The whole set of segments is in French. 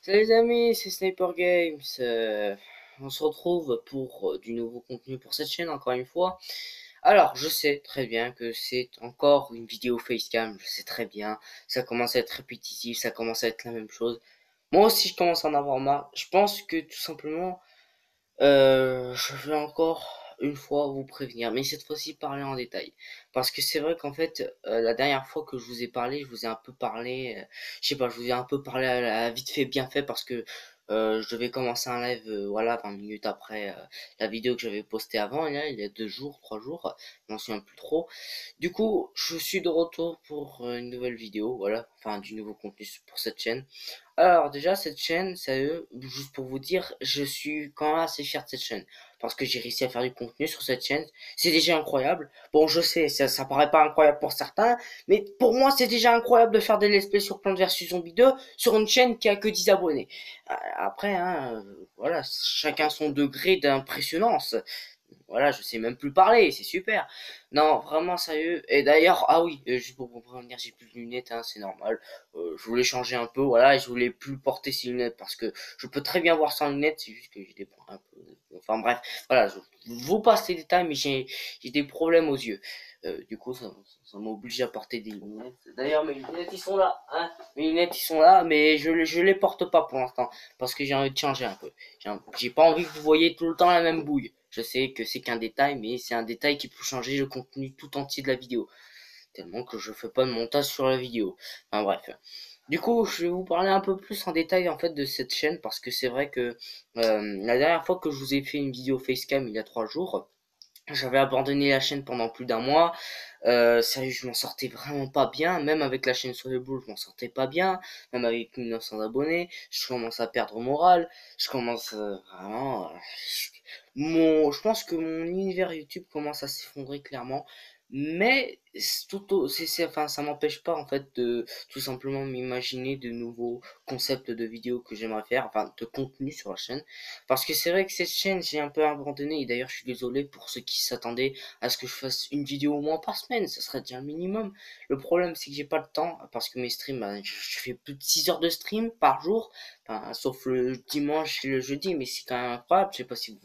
Salut les amis, c'est Sniper Games. On se retrouve pour du nouveau contenu pour cette chaîne encore une fois. Alors, je sais très bien que c'est encore une vidéo facecam, je sais très bien, ça commence à être répétitif, ça commence à être la même chose. Moi aussi, je commence à en avoir marre. Je pense que tout simplement, je vais encore une fois vous prévenir, mais cette fois-ci parler en détail. Parce que c'est vrai qu'en fait, la dernière fois que je vous ai parlé, je vous ai un peu parlé, je sais pas, je vous ai un peu parlé à vite fait, bien fait, parce que je devais commencer un live, voilà, 20 minutes après la vidéo que j'avais postée avant, il y a 2 jours, 3 jours, je m'en souviens plus trop. Du coup, je suis de retour pour une nouvelle vidéo, voilà, enfin du nouveau contenu pour cette chaîne. Alors déjà cette chaîne, sérieux, juste pour vous dire, je suis quand même assez fier de cette chaîne parce que j'ai réussi à faire du contenu sur cette chaîne. C'est déjà incroyable. Bon, je sais, ça paraît pas incroyable pour certains, mais pour moi c'est déjà incroyable de faire des let's play sur Plants vs Zombie 2 sur une chaîne qui a que 10 abonnés. Après, hein, voilà, chacun son degré d'impressionnance. Voilà, je sais même plus parler, c'est super. Non, vraiment sérieux. Et d'ailleurs, ah oui, juste pour vous prévenir, j'ai plus de lunettes, hein, c'est normal. Je voulais changer un peu, voilà, et je voulais plus porter ces lunettes parce que je peux très bien voir sans lunettes, c'est juste que j'ai des problèmes un peu. Enfin bref, voilà, je vous passe les détails, mais j'ai des problèmes aux yeux. Du coup, ça m'oblige à porter des lunettes. D'ailleurs, mes lunettes, ils sont là, hein. Mes lunettes, ils sont là, mais je les porte pas pour l'instant parce que j'ai envie de changer un peu. J'ai pas envie que vous voyez tout le temps la même bouille. Je sais que c'est qu'un détail, mais c'est un détail qui peut changer le contenu tout entier de la vidéo. Tellement que je fais pas de montage sur la vidéo. Enfin bref. Du coup, je vais vous parler un peu plus en détail en fait de cette chaîne parce que c'est vrai que la dernière fois que je vous ai fait une vidéo facecam il y a 3 jours, j'avais abandonné la chaîne pendant plus d'un mois. Sérieux, je m'en sortais vraiment pas bien. Même avec la chaîne sur le boule, je m'en sortais pas bien. Même avec 1900 abonnés, je commence à perdre moral. Je commence vraiment. Je pense que mon univers YouTube commence à s'effondrer clairement. Mais enfin, ça m'empêche pas en fait de tout simplement m'imaginer de nouveaux concepts de vidéos que j'aimerais faire, enfin de contenu sur la chaîne. Parce que c'est vrai que cette chaîne, j'ai un peu abandonné. Et d'ailleurs, je suis désolé pour ceux qui s'attendaient à ce que je fasse une vidéo au moins par semaine. Ça serait déjà le minimum. Le problème, c'est que j'ai pas le temps. Parce que mes streams, ben, je fais plus de 6 heures de stream par jour. Enfin, sauf le dimanche et le jeudi. Mais c'est quand même incroyable. Je sais pas si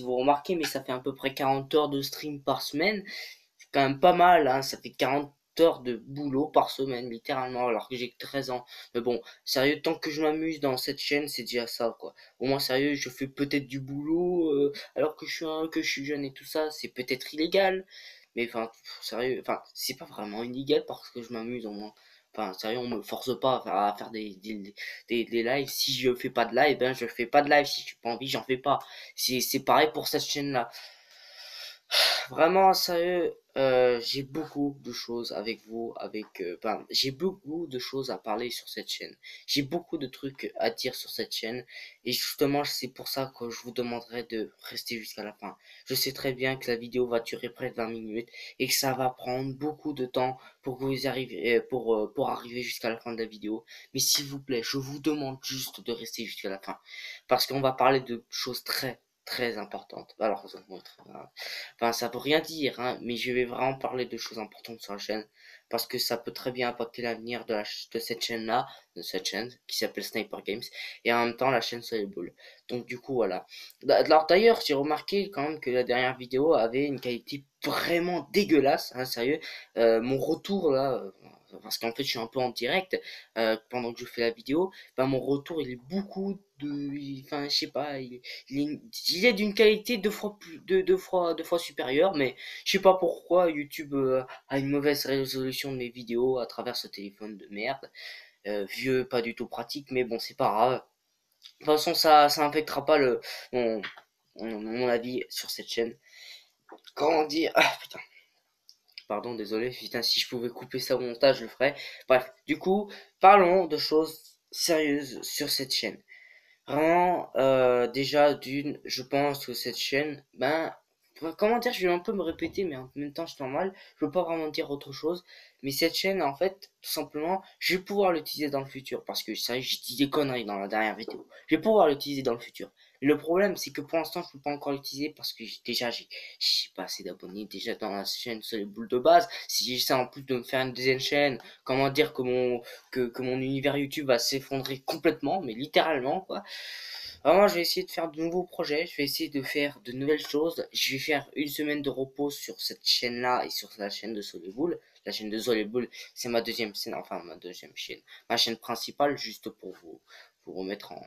vous remarquez, mais ça fait à peu près 40 heures de stream par semaine. C'est quand même pas mal, hein. Ça fait 40 heures de boulot par semaine, littéralement, alors que j'ai que 13 ans. Mais bon, sérieux, tant que je m'amuse dans cette chaîne, c'est déjà ça, quoi. Au moins, sérieux, je fais peut-être du boulot, alors que je suis jeune et tout ça, c'est peut-être illégal. Mais enfin, sérieux, enfin, c'est pas vraiment illégal parce que je m'amuse au moins. Enfin, sérieux, on me force pas à faire des lives. Si je fais pas de live, ben je fais pas de live. Si j'ai pas envie, j'en fais pas. C'est pareil pour cette chaîne-là. Vraiment, sérieux, j'ai beaucoup de choses avec vous, j'ai beaucoup de choses à parler sur cette chaîne. J'ai beaucoup de trucs à dire sur cette chaîne. Et justement, c'est pour ça que je vous demanderai de rester jusqu'à la fin. Je sais très bien que la vidéo va durer près de 20 minutes et que ça va prendre beaucoup de temps pour que vous arriviez, pour arriver jusqu'à la fin de la vidéo. Mais s'il vous plaît, je vous demande juste de rester jusqu'à la fin. Parce qu'on va parler de choses très importantes. Alors, enfin, ça veut rien dire, hein, mais je vais vraiment parler de choses importantes sur la chaîne parce que ça peut très bien impacter l'avenir de cette chaîne-là, de cette chaîne qui s'appelle Sniper Games, et en même temps la chaîne Bull. Donc du coup voilà. Alors d'ailleurs j'ai remarqué quand même que la dernière vidéo avait une qualité vraiment dégueulasse, hein, sérieux. Mon retour là, parce qu'en fait je suis un peu en direct pendant que je fais la vidéo, ben mon retour il est beaucoup enfin je sais pas, il est d'une qualité deux fois supérieure, mais je sais pas pourquoi YouTube a une mauvaise résolution de mes vidéos à travers ce téléphone de merde. Vieux, pas du tout pratique, mais bon, c'est pas grave. De toute façon, ça impactera pas mon, mon avis sur cette chaîne. Comment dire? Ah, putain. Pardon, désolé. Putain, si je pouvais couper ça au montage, je le ferais. Bref, du coup, parlons de choses sérieuses sur cette chaîne. Vraiment, déjà, je pense que cette chaîne, ben, comment dire, je vais un peu me répéter, mais en même temps, je suis normal, je veux pas vraiment dire autre chose, mais cette chaîne, en fait, tout simplement, je vais pouvoir l'utiliser dans le futur, parce que ça, j'ai dit des conneries dans la dernière vidéo, je vais pouvoir l'utiliser dans le futur, Le problème, c'est que pour l'instant, je peux pas encore l'utiliser parce que j'ai pas assez d'abonnés déjà dans la chaîne sur les boules de base. Si j'essaie en plus de me faire une deuxième chaîne, comment dire que mon univers YouTube va s'effondrer complètement, mais littéralement, quoi. Vraiment, je vais essayer de faire de nouveaux projets, je vais essayer de faire de nouvelles choses. Je vais faire une semaine de repos sur cette chaîne-là et sur la chaîne de Solebull. La chaîne de Solebull, c'est ma deuxième chaîne, enfin ma deuxième chaîne, ma chaîne principale, juste pour vous remettre en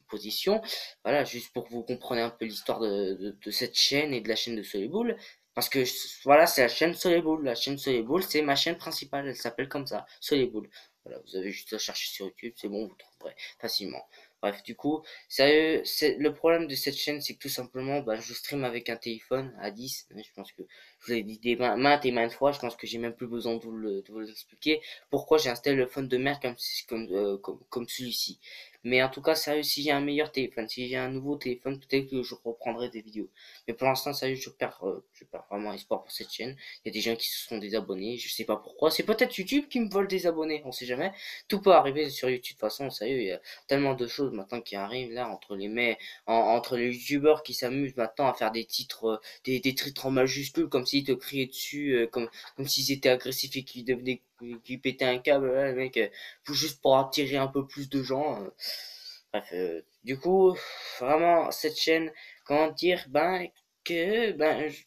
position. Voilà, juste pour que vous compreniez un peu l'histoire de cette chaîne et de la chaîne de Solebull. Parce que voilà, c'est la chaîne Solebull. La chaîne Solebull, c'est ma chaîne principale. Elle s'appelle comme ça, Solebull. Voilà, vous avez juste à chercher sur YouTube, c'est bon, vous trouverez facilement. Bref, du coup, sérieux, c'est le problème de cette chaîne, c'est que tout simplement, bah, je stream avec un téléphone à 10. Je pense que je vous l'ai dit maintes et maintes fois. Je pense que j'ai même plus besoin de vous l'expliquer. Pourquoi j'ai un téléphone de merde comme celui-ci. Mais en tout cas, sérieux, si j'ai un meilleur téléphone, si j'ai un nouveau téléphone, peut-être que je reprendrai des vidéos. Mais pour l'instant, sérieux, je perds vraiment espoir pour cette chaîne. Il y a des gens qui se sont désabonnés, je sais pas pourquoi. C'est peut-être YouTube qui me vole des abonnés, on sait jamais. Tout peut arriver sur YouTube. De toute façon, sérieux, il y a tellement de choses maintenant qui arrivent là entre les youtubeurs qui s'amusent maintenant à faire des titres, des titres en majuscules comme s'ils te criaient dessus, comme s'ils étaient agressifs et qui pétaient un câble, là, le mec, juste pour attirer un peu plus de gens. Bref, du coup, vraiment, cette chaîne, comment dire, je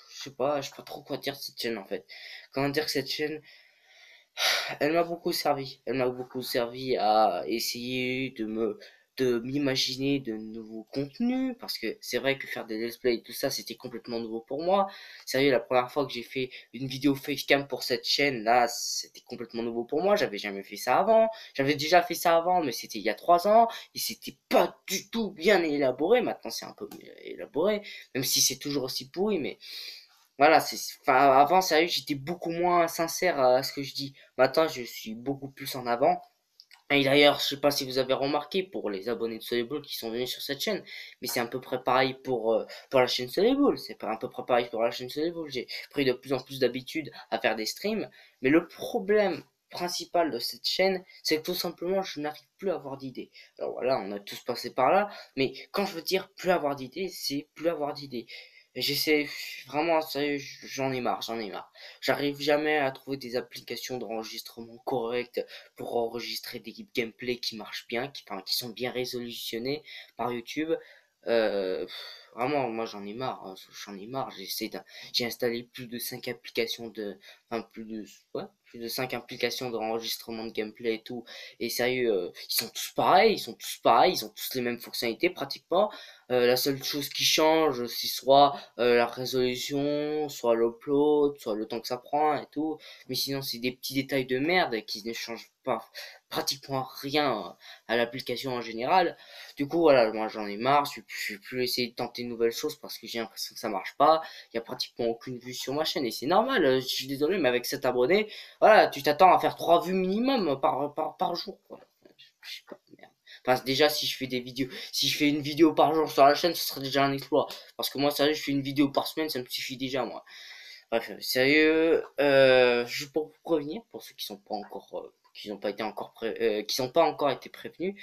sais pas trop quoi dire de cette chaîne en fait. Comment dire que cette chaîne, elle m'a beaucoup servi. Elle m'a beaucoup servi à essayer de m'imaginer de nouveaux contenus, parce que c'est vrai que faire des let's play et tout ça, c'était complètement nouveau pour moi. Sérieux, la première fois que j'ai fait une vidéo facecam pour cette chaîne, là, c'était complètement nouveau pour moi. J'avais jamais fait ça avant. J'avais déjà fait ça avant, mais c'était il y a 3 ans, et c'était pas du tout bien élaboré. Maintenant, c'est un peu mieux élaboré, même si c'est toujours aussi pourri, mais voilà, enfin, avant, sérieux, j'étais beaucoup moins sincère à ce que je dis. Maintenant, je suis beaucoup plus en avant. Et d'ailleurs, je sais pas si vous avez remarqué pour les abonnés de Soleil qui sont venus sur cette chaîne, mais c'est à peu près pareil pour la chaîne Soleil. C'est pas à peu près pareil pour la chaîne Soleil. J'ai pris de plus en plus d'habitude à faire des streams, mais le problème principal de cette chaîne, c'est que tout simplement, je n'arrive plus à avoir d'idées. Alors voilà, on a tous passé par là, mais quand je veux dire plus avoir d'idées, c'est plus avoir d'idées. J'essaie vraiment, sérieux, j'en ai marre. J'arrive jamais à trouver des applications d'enregistrement correctes pour enregistrer des gameplays qui marchent bien, qui sont bien résolutionnés par YouTube. Euh, Vraiment, moi j'en ai marre, hein, j'en ai marre. J'ai installé plus de 5 applications enfin plus de 5 applications d'enregistrement de gameplay et tout. Et sérieux, ils ont tous les mêmes fonctionnalités pratiquement. La seule chose qui change, c'est soit la résolution, soit l'upload, soit le temps que ça prend et tout. Mais sinon, c'est des petits détails de merde qui ne changent pas pratiquement rien à l'application en général. Du coup, voilà, moi j'en ai marre, je vais plus essayer de tenter de nouvelles choses parce que j'ai l'impression que ça marche pas. Il y a pratiquement aucune vue sur ma chaîne et c'est normal, je suis désolé, mais avec 7 abonnés, voilà, tu t'attends à faire 3 vues minimum par jour, quoi. Je sais pas, merde. Enfin, déjà, si je fais une vidéo par jour sur la chaîne, ce serait déjà un exploit. Parce que moi, sérieux, je fais une vidéo par semaine, ça me suffit déjà, moi. Bref, sérieux, juste pour vous prévenir, pour ceux qui sont pas encore, qui n'ont pas encore été prévenus,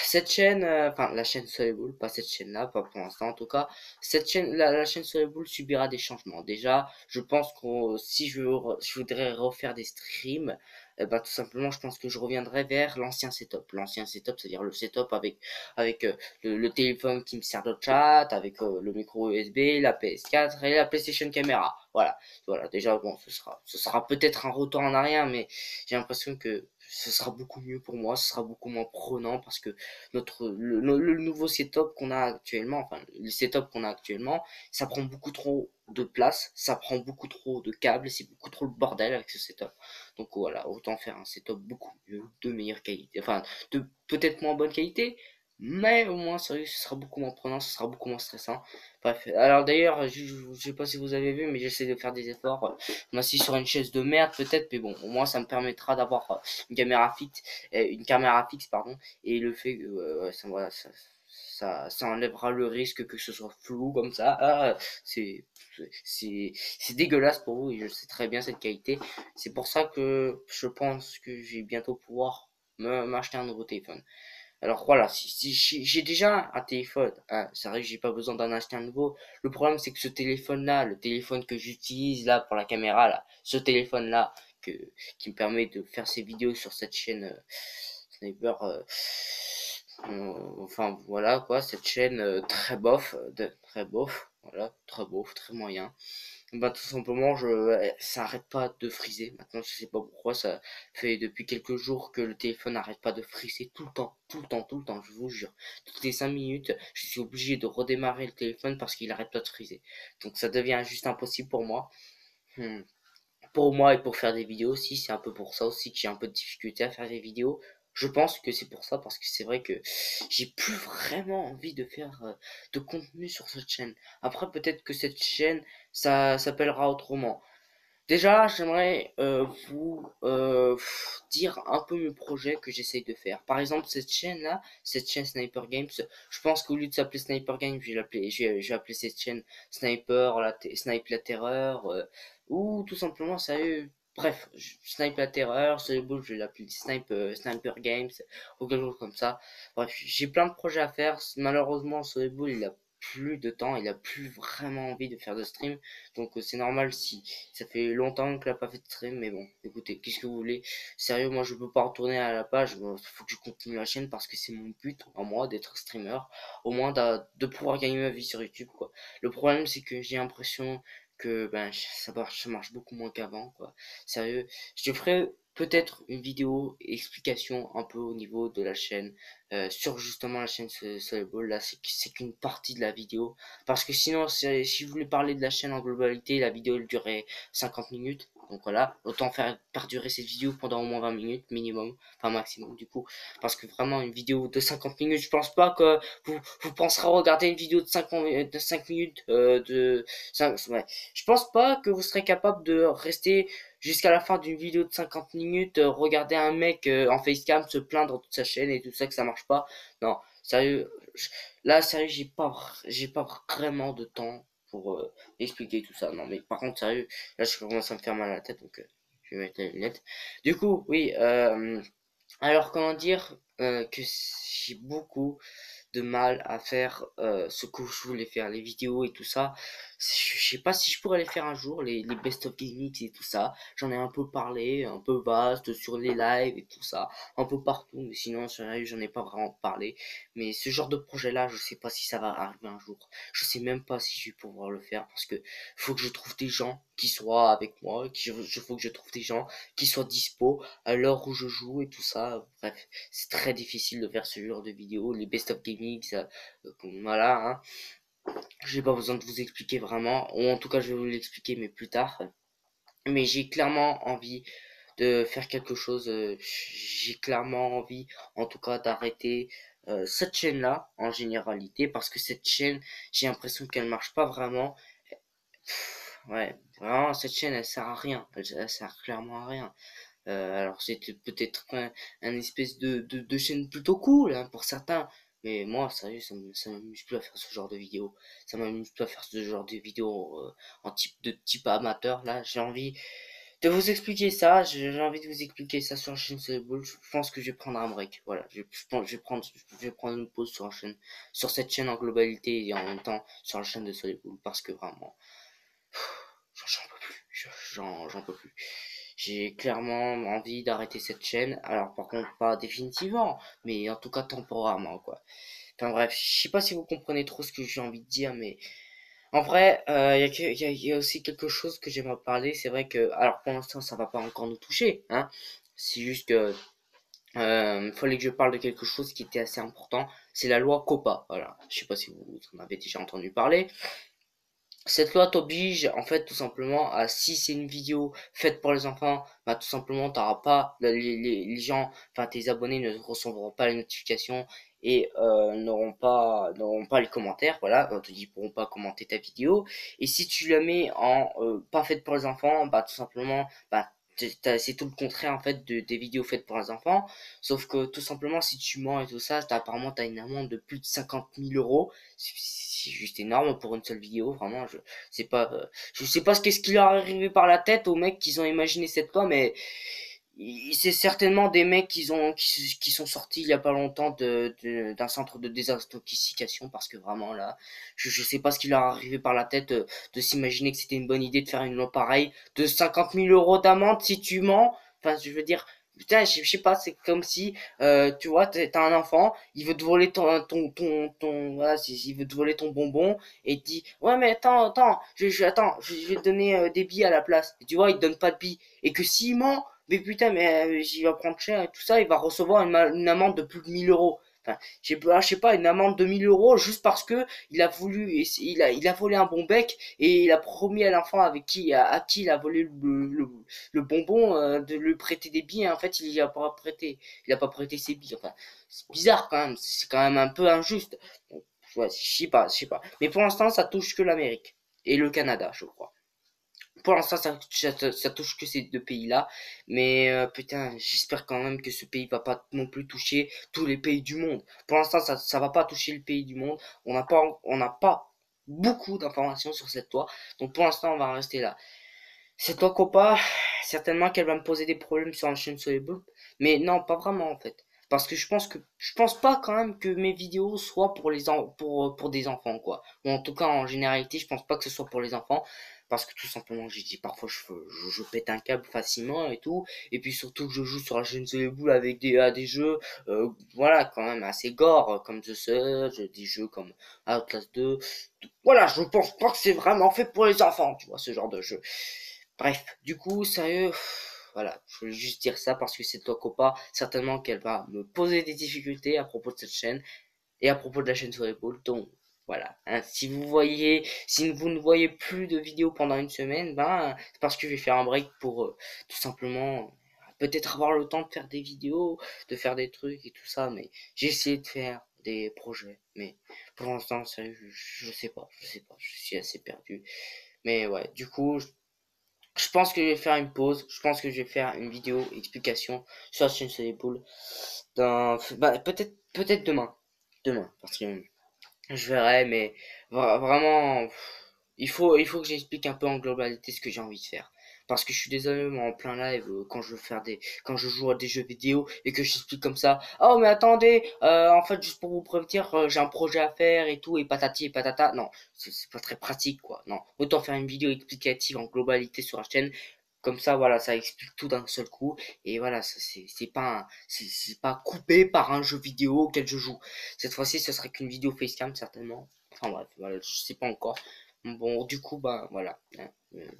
cette chaîne, enfin la chaîne Soleil pas cette chaîne-là, pas pour l'instant en tout cas, la chaîne Soleil subira des changements. Déjà, je pense que si je voudrais refaire des streams, tout simplement, je pense que je reviendrai vers l'ancien setup. L'ancien setup, c'est-à-dire le setup avec le téléphone qui me sert de chat, avec le micro USB, la PS4 et la PlayStation Camera. Voilà. Déjà, bon, ce sera peut-être un retour en arrière, mais j'ai l'impression que ce sera beaucoup mieux pour moi, ce sera beaucoup moins prenant parce que le nouveau setup qu'on a actuellement, enfin le setup qu'on a actuellement, ça prend beaucoup trop de place, ça prend beaucoup trop de câbles, c'est beaucoup trop le bordel avec ce setup. Donc voilà, autant faire un setup beaucoup mieux, de meilleure qualité, enfin de peut-être moins bonne qualité, mais au moins sérieux, ce sera beaucoup moins prenant, ce sera beaucoup moins stressant. Bref, alors d'ailleurs, je sais pas si vous avez vu, mais j'essaie de faire des efforts. On assis sur une chaise de merde peut-être, mais bon, au moins ça me permettra d'avoir une caméra fixe, pardon, et le fait que voilà, ça enlèvera le risque que ce soit flou comme ça. C'est c'est dégueulasse pour vous et je sais très bien cette qualité. C'est pour ça que je pense que je vais bientôt pouvoir m'acheter un nouveau téléphone. Alors voilà, si j'ai déjà un téléphone, hein, c'est vrai que j'ai pas besoin d'en acheter un nouveau. Le problème c'est que ce téléphone-là, le téléphone que j'utilise là pour la caméra là, ce téléphone-là que qui me permet de faire ces vidéos sur cette chaîne Sniper, enfin voilà quoi, cette chaîne très bof, très bof, voilà, très bof, très moyen. Bah tout simplement, ça arrête pas de friser. Maintenant, je sais pas pourquoi, ça fait depuis quelques jours que le téléphone n'arrête pas de friser tout le temps, tout le temps, tout le temps, je vous jure. Toutes les 5 minutes, je suis obligé de redémarrer le téléphone parce qu'il arrête pas de friser. Donc ça devient juste impossible pour moi. Hmm. Pour moi et pour faire des vidéos aussi, c'est un peu pour ça aussi que j'ai un peu de difficulté à faire des vidéos. Je pense que c'est pour ça, parce que c'est vrai que j'ai plus vraiment envie de faire de contenu sur cette chaîne. Après, peut-être que cette chaîne, ça s'appellera autrement. Déjà, j'aimerais vous dire un peu mes projets que j'essaye de faire. Par exemple, cette chaîne-là, cette chaîne Sniper Games, je pense qu'au lieu de s'appeler Sniper Games, je vais appeler cette chaîne Snipe la Terreur, ou tout simplement, sérieux, bref, Snipe la Terreur, c'est beau, je vais l'appeler Sniper Games, ou quelque chose comme ça. Bref, j'ai plein de projets à faire. Malheureusement, Soleil il a plus de temps, il a plus vraiment envie de faire de stream, donc c'est normal si ça fait longtemps que n'a pas fait de stream, mais bon, écoutez, qu'est-ce que vous voulez? Sérieux, moi je peux pas retourner à la page, il faut que je continue la chaîne parce que c'est mon but en moi d'être streamer, au moins de pouvoir gagner ma vie sur YouTube, quoi. Le problème c'est que j'ai l'impression que ben ça marche beaucoup moins qu'avant, quoi. Sérieux, je te ferai peut-être une vidéo explication un peu au niveau de la chaîne, sur justement la chaîne Soleil. Là c'est qu'une partie de la vidéo, parce que sinon si je voulais parler de la chaîne en globalité, la vidéo elle durait 50 minutes. Donc voilà, autant faire perdurer cette vidéo pendant au moins 20 minutes minimum, enfin maximum du coup. Parce que vraiment une vidéo de 50 minutes, je pense pas que vous penserez regarder une vidéo de 5 minutes de 5, ouais. Je pense pas que vous serez capable de rester jusqu'à la fin d'une vidéo de 50 minutes, regarder un mec en facecam se plaindre de toute sa chaîne et tout ça que ça marche pas. Non, sérieux, là sérieux, j'ai pas vraiment de temps pour expliquer tout ça. Non, mais par contre, sérieux, là, je commence à me faire mal à la tête, donc je vais mettre les lunettes. Du coup, oui, alors comment dire que j'ai beaucoup de mal à faire ce que je voulais faire, les vidéos et tout ça. Je sais pas si je pourrais les faire un jour, les best of gaming et tout ça. J'en ai un peu parlé, un peu vaste sur les lives et tout ça, un peu partout, mais sinon j'en ai pas vraiment parlé. Mais ce genre de projet-là, je sais pas si ça va arriver un jour. Je sais même pas si je vais pouvoir le faire parce que faut que je trouve des gens qui soient avec moi, faut que je trouve des gens qui soient dispo à l'heure où je joue et tout ça. Bref, c'est très difficile de faire ce genre de vidéos. Les best of gaming, ça, voilà, hein. J'ai pas besoin de vous expliquer vraiment, ou en tout cas je vais vous l'expliquer mais plus tard. Mais j'ai clairement envie de faire quelque chose. J'ai clairement envie, en tout cas, d'arrêter cette chaîne-là en généralité, parce que cette chaîne, j'ai l'impression qu'elle marche pas vraiment. Ouais, vraiment, cette chaîne, elle sert à rien. Elle sert clairement à rien. Alors c'était peut-être un espèce de chaîne plutôt cool hein, pour certains, mais moi sérieux ça m'amuse plus à faire ce genre de vidéo, ça m'amuse plus à faire ce genre de vidéo en type amateur. Là j'ai envie de vous expliquer ça, j'ai envie de vous expliquer ça sur la chaîne Soleil. Je pense que je vais prendre un break, voilà, je pense je vais prendre une pause sur la chaîne, sur cette chaîne en globalité et en même temps sur la chaîne de Soleil, parce que vraiment j'en peux plus, j'en peux plus. J'ai clairement envie d'arrêter cette chaîne. Alors par contre pas définitivement, mais en tout cas temporairement quoi. Enfin bref, je sais pas si vous comprenez trop ce que j'ai envie de dire, mais en vrai, il y a aussi quelque chose que j'aimerais parler. C'est vrai que, alors pour l'instant ça va pas encore nous toucher, hein. C'est juste que fallait que je parle de quelque chose qui était assez important. C'est la loi COPPA. Voilà, je sais pas si vous en avez déjà entendu parler. Cette loi t'oblige, en fait, tout simplement, à, si c'est une vidéo faite pour les enfants, bah, tout simplement, t'auras pas, les gens, enfin, tes abonnés ne recevront pas les notifications et n'auront pas les commentaires, voilà, ils pourront pas commenter ta vidéo. Et si tu la mets en pas faite pour les enfants, bah, tout simplement, bah, c'est tout le contraire en fait des vidéos faites pour les enfants, sauf que tout simplement si tu mens et tout ça, apparemment t'as une amende de plus de 50 000 euros. C'est juste énorme pour une seule vidéo, vraiment. Je sais pas ce qu'est-ce qui leur est arrivé par la tête aux mecs qui ont imaginé cette loi, mais c'est certainement des mecs qui sont sortis il y a pas longtemps d'un centre de désintoxication, parce que vraiment là, je sais pas ce qui leur est arrivé par la tête de s'imaginer que c'était une bonne idée de faire une loi pareille, de 50 000 euros d'amende si tu mens. Enfin, je veux dire, putain, je sais pas, c'est comme si, tu vois, t'as un enfant, il veut te voler voilà, il veut te voler ton bonbon, et il te dit, ouais, mais attends, je vais te donner des billes à la place. Et tu vois, il te donne pas de billes. Et que s'il ment, mais putain, mais il va prendre cher et tout ça, il va recevoir une amende de plus de 1 000 euros. Enfin, je sais pas, une amende de 1 000 euros juste parce que il a voulu, il a volé un bon bec, et il a promis à l'enfant à qui il a volé le bonbon, de lui prêter des billes. En fait, il a pas prêté ses billes. Enfin, c'est bizarre quand même, c'est quand même un peu injuste. Donc, ouais, je sais pas. Mais pour l'instant, ça touche que l'Amérique et le Canada, je crois. Pour l'instant, ça touche que ces deux pays-là. Mais putain, j'espère quand même que ce pays va pas non plus toucher tous les pays du monde. Pour l'instant, ça va pas toucher le pays du monde. On n'a pas beaucoup d'informations sur cette loi. Donc pour l'instant, on va en rester là. Cette loi COPPA, certainement qu'elle va me poser des problèmes sur la chaîne Soleil. Mais non, pas vraiment en fait. Parce que je pense pas quand même que mes vidéos soient pour des enfants, quoi. Ou en tout cas, en généralité, je pense pas que ce soit pour les enfants. Parce que tout simplement, j'ai dit parfois je pète un câble facilement et tout. Et puis surtout que je joue sur la chaîne Soleil avec des jeux, voilà, quand même assez gore, comme The Surge, des jeux comme Outlast 2. Voilà, je pense pas que c'est vraiment fait pour les enfants, tu vois, ce genre de jeu. Bref, du coup, sérieux, voilà, je voulais juste dire ça parce que c'est Tokopa, certainement qu'elle va me poser des difficultés à propos de cette chaîne et à propos de la chaîne Soleil-Ball. Donc voilà, hein, si vous ne voyez plus de vidéos pendant une semaine, ben c'est parce que je vais faire un break pour tout simplement peut-être avoir le temps de faire des vidéos, de faire des trucs et tout ça. Mais j'ai essayé de faire des projets, mais pour l'instant, sérieux, je sais pas, je suis assez perdu. Mais ouais, du coup, je pense que je vais faire une pause. Je pense que je vais faire une vidéo explication sur la chaîne Soleil-Ball. Peut-être demain. Demain, parce que je verrai, mais vraiment, il faut que j'explique un peu en globalité ce que j'ai envie de faire. Parce que je suis désolé, mais en plein live, quand je joue à des jeux vidéo et que j'explique comme ça, oh mais attendez, en fait juste pour vous prévenir, j'ai un projet à faire et tout, et patati et patata. Non, c'est pas très pratique, quoi. Non, autant faire une vidéo explicative en globalité sur la chaîne. Comme ça, voilà, ça explique tout d'un seul coup. Et voilà, c'est pas coupé par un jeu vidéo auquel je joue. Cette fois-ci, ce serait qu'une vidéo facecam, certainement. Enfin bref, voilà, je sais pas encore. Bon, du coup, bah voilà, hein.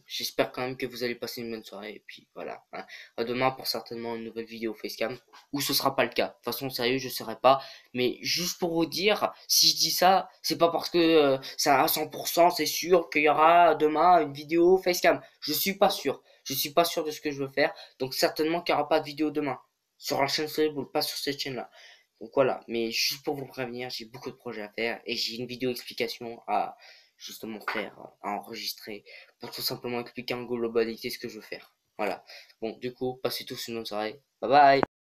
J'espère quand même que vous allez passer une bonne soirée. Et puis voilà, hein. À demain pour certainement une nouvelle vidéo facecam. Ou ce sera pas le cas. De toute façon, sérieux, je saurais pas. Mais juste pour vous dire, si je dis ça, c'est pas parce que c'est à 100%, c'est sûr qu'il y aura demain une vidéo facecam. Je suis pas sûr. Je suis pas sûr de ce que je veux faire. Donc certainement qu'il n'y aura pas de vidéo demain. Sur la chaîne Soleil-Ball, pas sur cette chaîne-là. Donc voilà, mais juste pour vous prévenir, j'ai beaucoup de projets à faire et j'ai une vidéo explication à justement faire, à enregistrer pour tout simplement expliquer en globalité ce que je veux faire. Voilà. Bon, du coup, passez tous une bonne soirée. Bye bye.